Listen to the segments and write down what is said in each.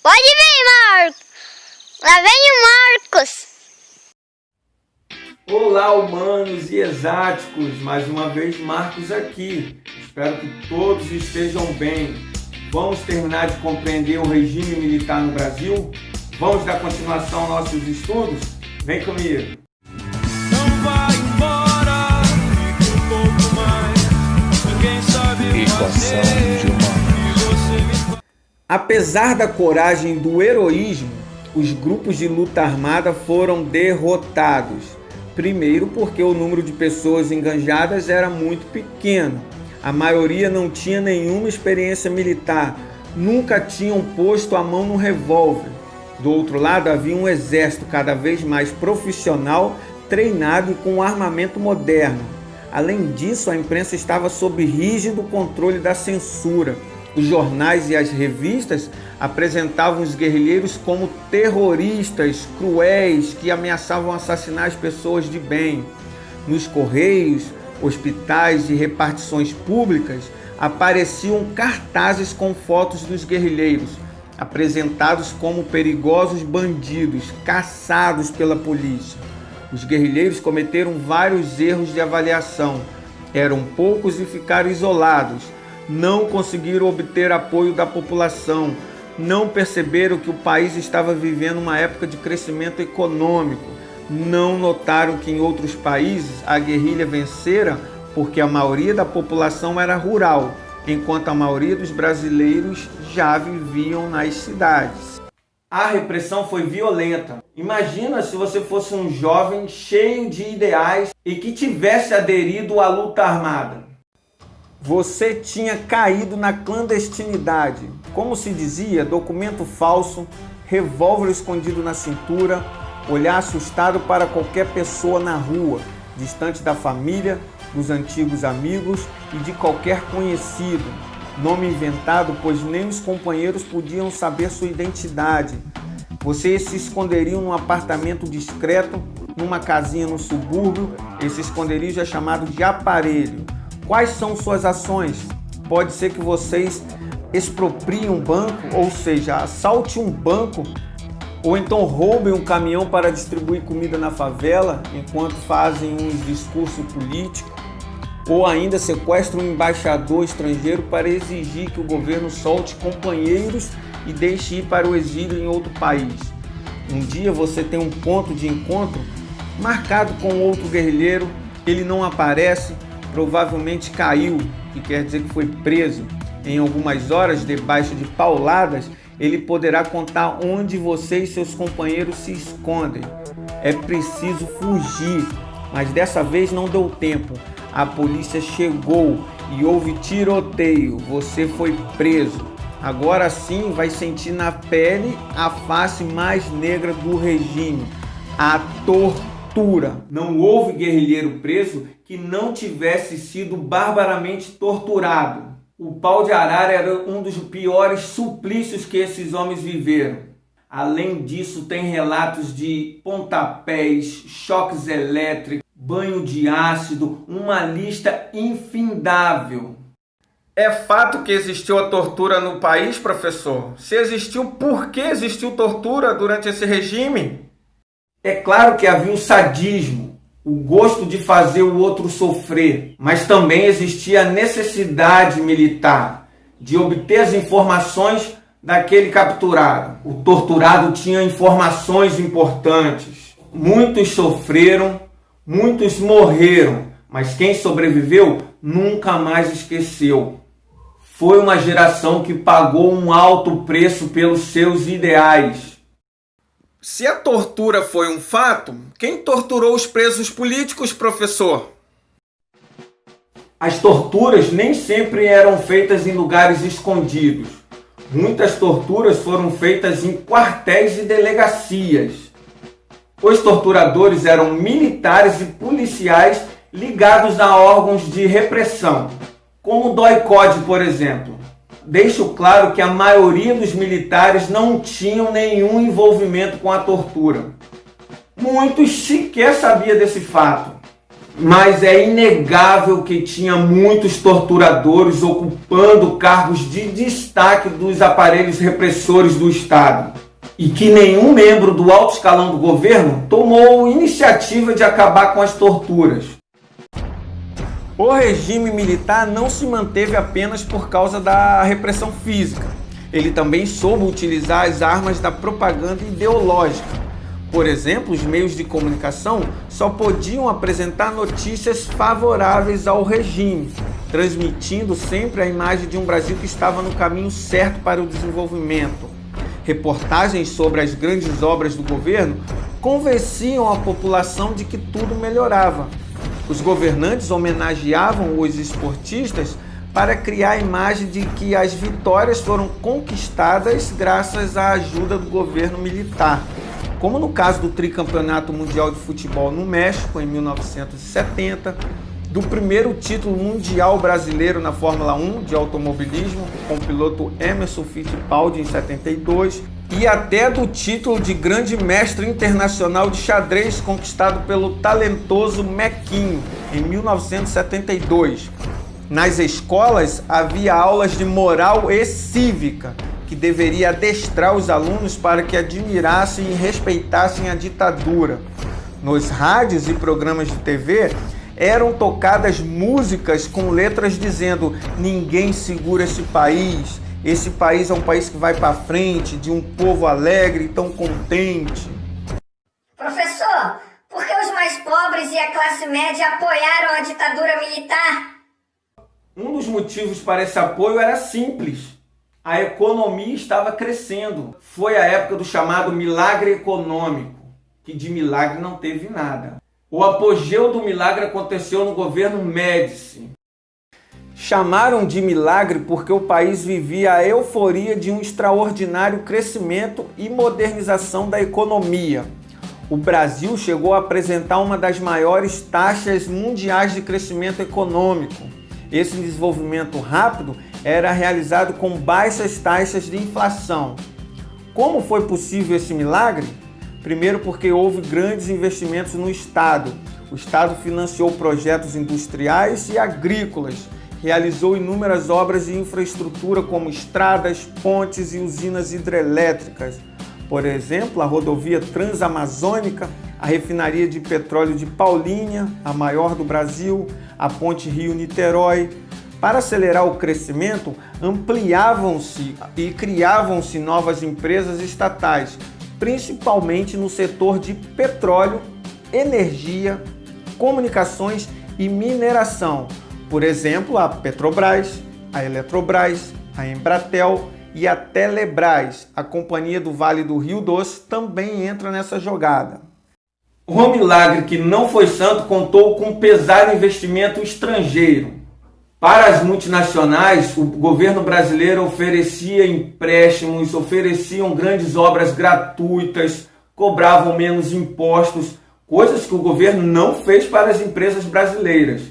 Pode vir, Marcos. Lá vem o Marcos. Olá, humanos e exáticos, mais uma vez Marcos aqui. Espero que todos estejam bem. Vamos terminar de compreender o regime militar no Brasil? Vamos dar continuação aos nossos estudos? Vem comigo! Não vai embora, fica um pouco mais. Ninguém sabe fazer. Apesar da coragem e do heroísmo, os grupos de luta armada foram derrotados. Primeiro porque o número de pessoas engajadas era muito pequeno. A maioria não tinha nenhuma experiência militar, nunca tinham posto a mão no revólver. Do outro lado havia um exército cada vez mais profissional, treinado e com armamento moderno. Além disso, a imprensa estava sob rígido controle da censura. Os jornais e as revistas apresentavam os guerrilheiros como terroristas cruéis que ameaçavam assassinar as pessoas de bem. Nos correios, hospitais e repartições públicas apareciam cartazes com fotos dos guerrilheiros, apresentados como perigosos bandidos, caçados pela polícia. Os guerrilheiros cometeram vários erros de avaliação. Eram poucos e ficaram isolados. Não conseguiram obter apoio da população, não perceberam que o país estava vivendo uma época de crescimento econômico, não notaram que em outros países a guerrilha vencera porque a maioria da população era rural, enquanto a maioria dos brasileiros já viviam nas cidades. A repressão foi violenta. Imagina se você fosse um jovem cheio de ideais e que tivesse aderido à luta armada. Você tinha caído na clandestinidade. Como se dizia, documento falso, revólver escondido na cintura, olhar assustado para qualquer pessoa na rua, distante da família, dos antigos amigos e de qualquer conhecido. Nome inventado, pois nem os companheiros podiam saber sua identidade. Você se esconderia num apartamento discreto, numa casinha no subúrbio. Esse esconderijo é chamado de aparelho. Quais são suas ações? Pode ser que vocês expropriem um banco, ou seja, assalte um banco, ou então roubem um caminhão para distribuir comida na favela enquanto fazem um discurso político, ou ainda sequestram um embaixador estrangeiro para exigir que o governo solte companheiros e deixe ir para o exílio em outro país. Um dia você tem um ponto de encontro marcado com outro guerrilheiro, ele não aparece, provavelmente caiu, que quer dizer que foi preso. Em algumas horas, debaixo de pauladas, ele poderá contar onde você e seus companheiros se escondem. É preciso fugir, mas dessa vez não deu tempo. A polícia chegou e houve tiroteio. Você foi preso. Agora sim vai sentir na pele a face mais negra do regime, a tortura. Não houve guerrilheiro preso que não tivesse sido barbaramente torturado. O pau de arara era um dos piores suplícios que esses homens viveram. Além disso, tem relatos de pontapés, choques elétricos, banho de ácido, uma lista infindável. É fato que existiu a tortura no país, professor? Se existiu, por que existiu tortura durante esse regime? É claro que havia o sadismo, o gosto de fazer o outro sofrer, mas também existia a necessidade militar de obter as informações daquele capturado. O torturado tinha informações importantes. Muitos sofreram, muitos morreram, mas quem sobreviveu nunca mais esqueceu. Foi uma geração que pagou um alto preço pelos seus ideais. Se a tortura foi um fato, quem torturou os presos políticos, professor? As torturas nem sempre eram feitas em lugares escondidos. Muitas torturas foram feitas em quartéis e delegacias. Os torturadores eram militares e policiais ligados a órgãos de repressão, como o DOI-CODE, por exemplo. Deixo claro que a maioria dos militares não tinham nenhum envolvimento com a tortura. Muitos sequer sabiam desse fato. mas é inegável que tinha muitos torturadores ocupando cargos de destaque dos aparelhos repressores do Estado e que nenhum membro do alto escalão do governo tomou iniciativa de acabar com as torturas. O regime militar não se manteve apenas por causa da repressão física. Ele também soube utilizar as armas da propaganda ideológica. Por exemplo, os meios de comunicação só podiam apresentar notícias favoráveis ao regime, transmitindo sempre a imagem de um Brasil que estava no caminho certo para o desenvolvimento. Reportagens sobre as grandes obras do governo convenciam a população de que tudo melhorava. Os governantes homenageavam os esportistas para criar a imagem de que as vitórias foram conquistadas graças à ajuda do governo militar. Como no caso do tricampeonato mundial de futebol no México, em 1970, do primeiro título mundial brasileiro na Fórmula 1 de automobilismo, com o piloto Emerson Fittipaldi em 72, e até do título de grande mestre internacional de xadrez conquistado pelo talentoso Mequinho, em 1972. Nas escolas havia aulas de moral e cívica, que deveria adestrar os alunos para que admirassem e respeitassem a ditadura. Nos rádios e programas de TV eram tocadas músicas com letras dizendo: ninguém segura esse país é um país que vai para frente, de um povo alegre e tão contente. Professor, por que os mais pobres e a classe média apoiaram a ditadura militar? Um dos motivos para esse apoio era simples. A economia estava crescendo. Foi a época do chamado milagre econômico, que de milagre não teve nada. O apogeu do milagre aconteceu no governo Médici. Chamaram de milagre porque o país vivia a euforia de um extraordinário crescimento e modernização da economia. O Brasil chegou a apresentar uma das maiores taxas mundiais de crescimento econômico. Esse desenvolvimento rápido era realizado com baixas taxas de inflação. Como foi possível esse milagre? Primeiro, porque houve grandes investimentos no Estado. O Estado financiou projetos industriais e agrícolas, realizou inúmeras obras de infraestrutura como estradas, pontes e usinas hidrelétricas. Por exemplo, a rodovia Transamazônica, a refinaria de petróleo de Paulínia, a maior do Brasil, a ponte Rio-Niterói. Para acelerar o crescimento, ampliavam-se e criavam-se novas empresas estatais, principalmente no setor de petróleo, energia, comunicações e mineração. Por exemplo, a Petrobras, a Eletrobras, a Embratel e a Telebrás, a Companhia do Vale do Rio Doce, também entra nessa jogada. O milagre que não foi santo contou com um pesado investimento estrangeiro. Para as multinacionais, o governo brasileiro oferecia empréstimos, ofereciam grandes obras gratuitas, cobravam menos impostos, coisas que o governo não fez para as empresas brasileiras.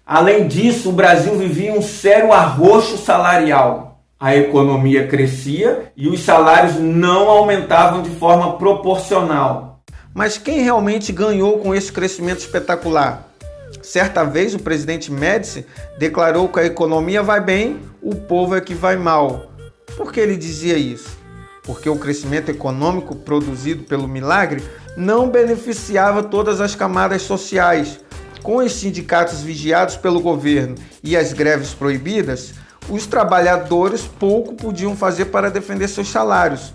Além disso, o Brasil vivia um sério arroxo salarial. A economia crescia e os salários não aumentavam de forma proporcional. Mas quem realmente ganhou com esse crescimento espetacular? Certa vez o presidente Médici declarou que a economia vai bem, o povo é que vai mal. Por que ele dizia isso? Porque o crescimento econômico produzido pelo milagre não beneficiava todas as camadas sociais. Com os sindicatos vigiados pelo governo e as greves proibidas, os trabalhadores pouco podiam fazer para defender seus salários.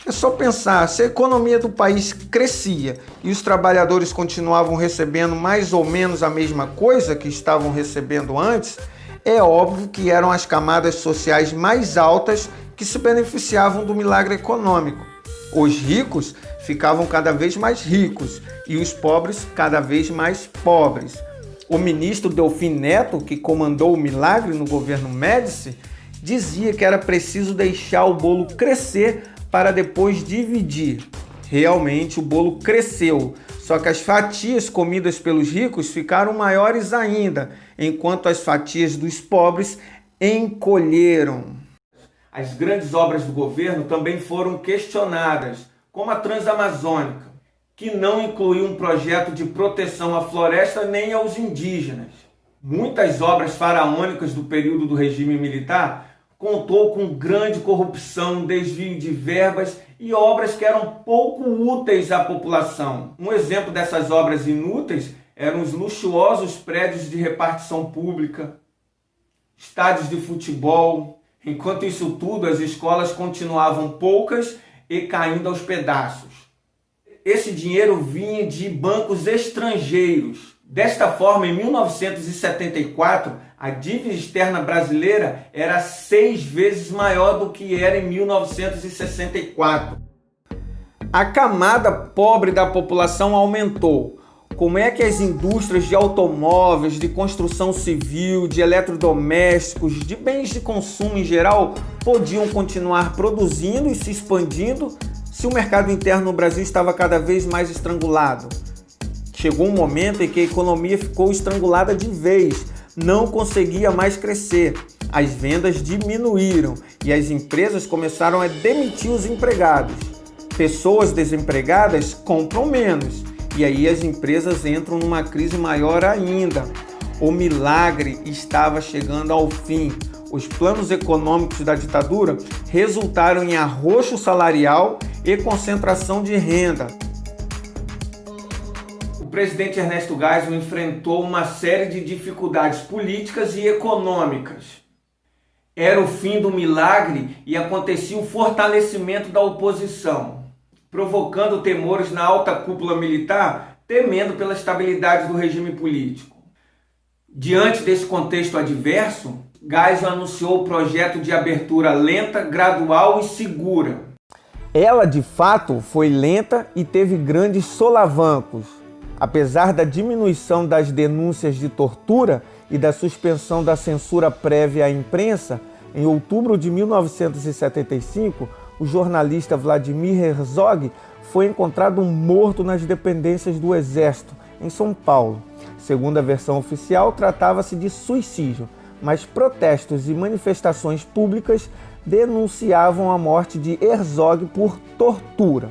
É só pensar, se a economia do país crescia e os trabalhadores continuavam recebendo mais ou menos a mesma coisa que estavam recebendo antes, é óbvio que eram as camadas sociais mais altas que se beneficiavam do milagre econômico. Os ricos ficavam cada vez mais ricos e os pobres cada vez mais pobres. O ministro Delfim Neto, que comandou o milagre no governo Médici, dizia que era preciso deixar o bolo crescer para depois dividir. Realmente o bolo cresceu, só que as fatias comidas pelos ricos ficaram maiores ainda, enquanto as fatias dos pobres encolheram. As grandes obras do governo também foram questionadas, como a Transamazônica. que não incluiu um projeto de proteção à floresta nem aos indígenas. Muitas obras faraônicas do período do regime militar contou com grande corrupção, desvio de verbas e obras que eram pouco úteis à população. Um exemplo dessas obras inúteis eram os luxuosos prédios de repartição pública, estádios de futebol. Enquanto isso tudo, as escolas continuavam poucas e caindo aos pedaços. Esse dinheiro vinha de bancos estrangeiros. Desta forma, em 1974, a dívida externa brasileira era 6 vezes maior do que era em 1964. A camada pobre da população aumentou. Como é que as indústrias de automóveis, de construção civil, de eletrodomésticos, de bens de consumo em geral podiam continuar produzindo e se expandindo se o mercado interno no Brasil estava cada vez mais estrangulado? Chegou um momento em que a economia ficou estrangulada de vez, não conseguia mais crescer. As vendas diminuíram e as empresas começaram a demitir os empregados. Pessoas desempregadas compram menos e aí as empresas entram numa crise maior ainda. O milagre estava chegando ao fim. Os planos econômicos da ditadura resultaram em arroxo salarial e concentração de renda. O presidente Ernesto Geisel enfrentou uma série de dificuldades políticas e econômicas. Era o fim do milagre e acontecia o fortalecimento da oposição, provocando temores na alta cúpula militar, temendo pela estabilidade do regime político. Diante desse contexto adverso, Geisel anunciou o projeto de abertura lenta, gradual e segura. Ela, de fato, foi lenta e teve grandes solavancos. Apesar da diminuição das denúncias de tortura e da suspensão da censura prévia à imprensa, em outubro de 1975, o jornalista Vladimir Herzog foi encontrado morto nas dependências do Exército, em São Paulo. Segundo a versão oficial, tratava-se de suicídio, mas protestos e manifestações públicas denunciavam a morte de Herzog por tortura.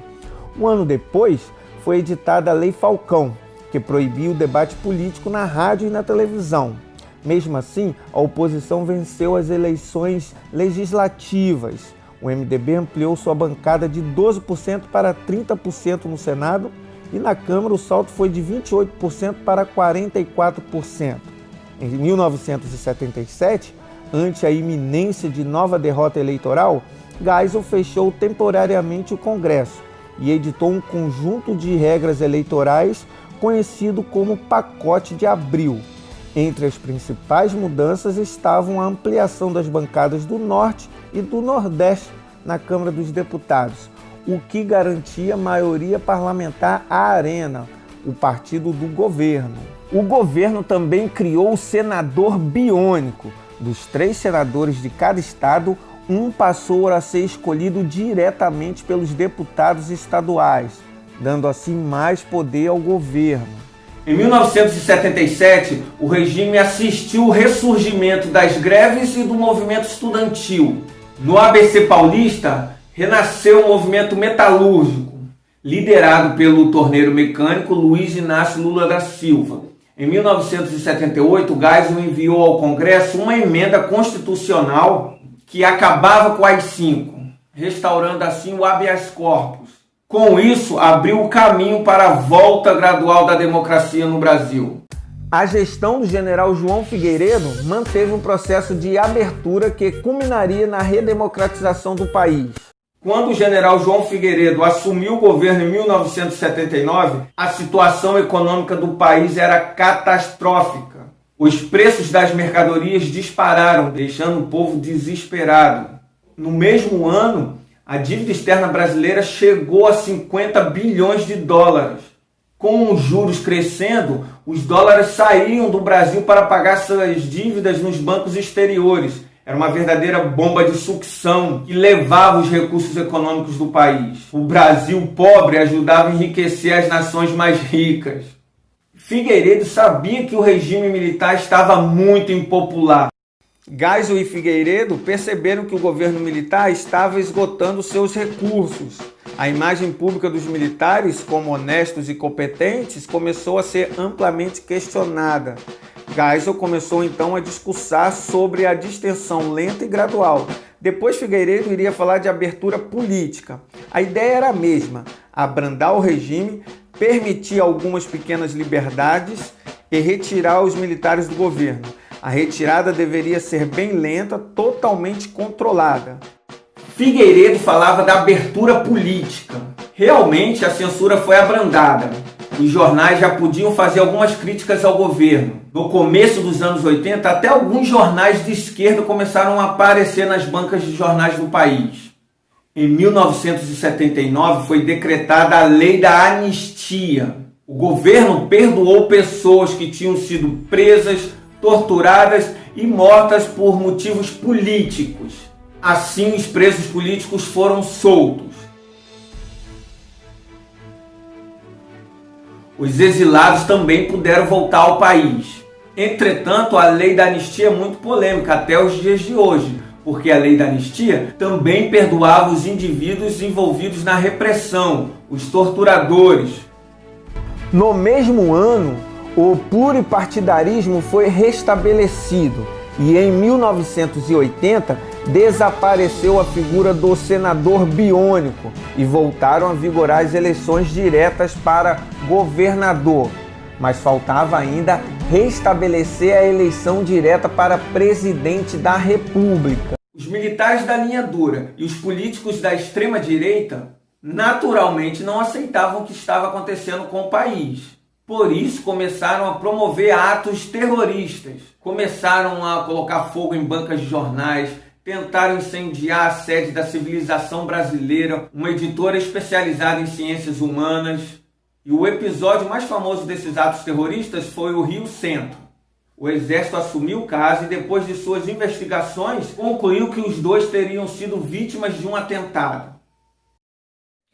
Um ano depois, foi editada a Lei Falcão, que proibia o debate político na rádio e na televisão. Mesmo assim, a oposição venceu as eleições legislativas. O MDB ampliou sua bancada de 12% para 30% no Senado e na Câmara o salto foi de 28% para 44%. Em 1977, ante a iminência de nova derrota eleitoral, Geisel fechou temporariamente o Congresso e editou um conjunto de regras eleitorais conhecido como Pacote de Abril. Entre as principais mudanças estavam a ampliação das bancadas do Norte e do Nordeste na Câmara dos Deputados, o que garantia maioria parlamentar à Arena, o partido do governo. O governo também criou o senador biônico. Dos 3 senadores de cada estado, um passou a ser escolhido diretamente pelos deputados estaduais, dando assim mais poder ao governo. Em 1977, o regime assistiu o ressurgimento das greves e do movimento estudantil. No ABC paulista, renasceu o movimento metalúrgico, liderado pelo torneiro mecânico Luiz Inácio Lula da Silva. Em 1978, Geisel enviou ao Congresso uma emenda constitucional que acabava com o AI-5, restaurando assim o habeas corpus. Com isso, abriu o caminho para a volta gradual da democracia no Brasil. A gestão do general João Figueiredo manteve um processo de abertura que culminaria na redemocratização do país. Quando o general João Figueiredo assumiu o governo em 1979, a situação econômica do país era catastrófica. Os preços das mercadorias dispararam, deixando o povo desesperado. No mesmo ano, a dívida externa brasileira chegou a 50 bilhões de dólares. Com os juros crescendo, os dólares saíam do Brasil para pagar suas dívidas nos bancos exteriores. Era uma verdadeira bomba de sucção que levava os recursos econômicos do país. O Brasil pobre ajudava a enriquecer as nações mais ricas. Figueiredo sabia que o regime militar estava muito impopular. Geisel e Figueiredo perceberam que o governo militar estava esgotando seus recursos. A imagem pública dos militares, como honestos e competentes, começou a ser amplamente questionada. Geisel começou então a discursar sobre a distensão lenta e gradual. Depois Figueiredo iria falar de abertura política. A ideia era a mesma: abrandar o regime, permitir algumas pequenas liberdades e retirar os militares do governo. A retirada deveria ser bem lenta, totalmente controlada. Figueiredo falava da abertura política. Realmente a censura foi abrandada. Os jornais já podiam fazer algumas críticas ao governo. No começo dos anos 80, até alguns jornais de esquerda começaram a aparecer nas bancas de jornais do país. Em 1979 foi decretada a Lei da Anistia. O governo perdoou pessoas que tinham sido presas, torturadas e mortas por motivos políticos. Assim, os presos políticos foram soltos. Os exilados também puderam voltar ao país. Entretanto, a lei da anistia é muito polêmica até os dias de hoje, porque a lei da anistia também perdoava os indivíduos envolvidos na repressão, os torturadores. No mesmo ano, o pluripartidarismo foi restabelecido e em 1980 desapareceu a figura do senador biônico e voltaram a vigorar as eleições diretas para governador. Mas faltava ainda restabelecer a eleição direta para presidente da República. Os militares da linha dura e os políticos da extrema-direita naturalmente não aceitavam o que estava acontecendo com o país. Por isso começaram a promover atos terroristas. Começaram a colocar fogo em bancas de jornais, tentaram incendiar a sede da Civilização Brasileira, uma editora especializada em ciências humanas. E o episódio mais famoso desses atos terroristas foi o Rio Centro. O exército assumiu o caso e depois de suas investigações concluiu que os dois teriam sido vítimas de um atentado.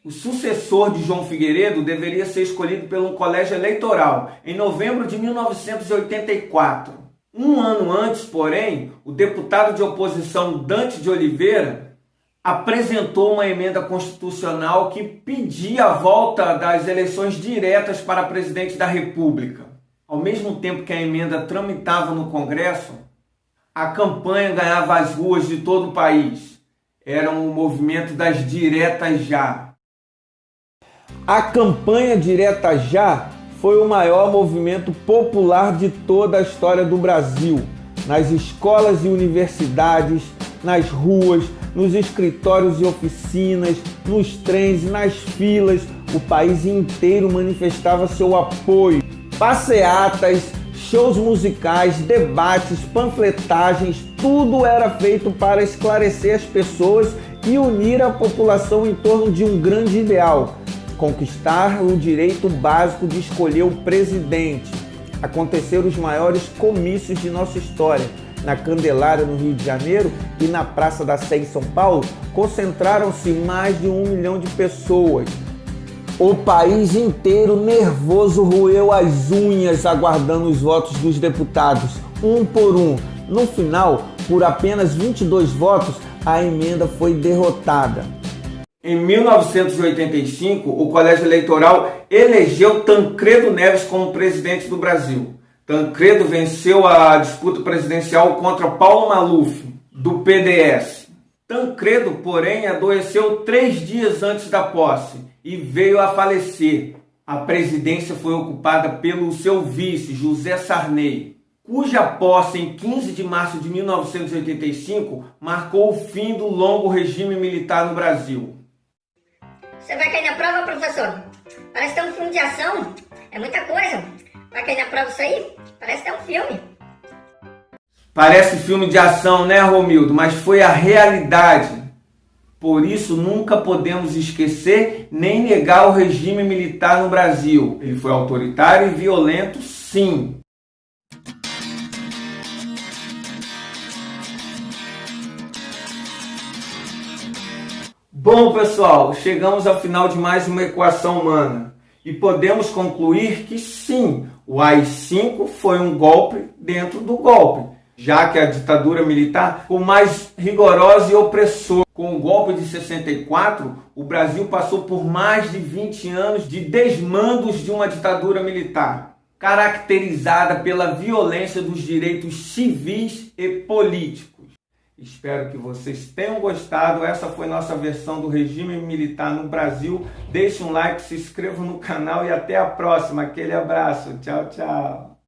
O sucessor de João Figueiredo deveria ser escolhido pelo colégio eleitoral em novembro de 1984. Um ano antes, porém, o deputado de oposição Dante de Oliveira apresentou uma emenda constitucional que pedia a volta das eleições diretas para presidente da República. Ao mesmo tempo que a emenda tramitava no Congresso, a campanha ganhava as ruas de todo o país. Era um movimento das diretas já. A campanha Direta Já foi o maior movimento popular de toda a história do Brasil. Nas escolas e universidades, nas ruas, nos escritórios e oficinas, nos trens e nas filas, o país inteiro manifestava seu apoio. Passeatas, shows musicais, debates, panfletagens, tudo era feito para esclarecer as pessoas e unir a população em torno de um grande ideal: conquistar o direito básico de escolher o presidente. Aconteceram os maiores comícios de nossa história. Na Candelária, no Rio de Janeiro, e na Praça da Sé, em São Paulo, concentraram-se mais de 1 milhão de pessoas. O país inteiro, nervoso, roeu as unhas aguardando os votos dos deputados, um por um. No final, por apenas 22 votos, a emenda foi derrotada. Em 1985, o Colégio Eleitoral elegeu Tancredo Neves como presidente do Brasil. Tancredo venceu a disputa presidencial contra Paulo Maluf, do PDS. Tancredo, porém, adoeceu 3 dias antes da posse e veio a falecer. A presidência foi ocupada pelo seu vice, José Sarney, cuja posse em 15 de março de 1985 marcou o fim do longo regime militar no Brasil. Você vai cair na prova, professor? Parece ter um filme de ação. É muita coisa. Vai cair na prova isso aí? Parece ter um filme. Parece filme de ação, né, Romildo? Mas foi a realidade. Por isso, nunca podemos esquecer nem negar o regime militar no Brasil. Ele foi autoritário e violento, sim. Bom, pessoal, chegamos ao final de mais uma equação humana e podemos concluir que sim, o AI-5 foi um golpe dentro do golpe. já que a ditadura militar ficou mais rigorosa e opressora. Com o golpe de 64, o Brasil passou por mais de 20 anos de desmandos de uma ditadura militar, caracterizada pela violência dos direitos civis e políticos. Espero que vocês tenham gostado. Essa foi nossa versão do regime militar no Brasil. Deixe um like, se inscreva no canal e até a próxima. Aquele abraço. Tchau, tchau.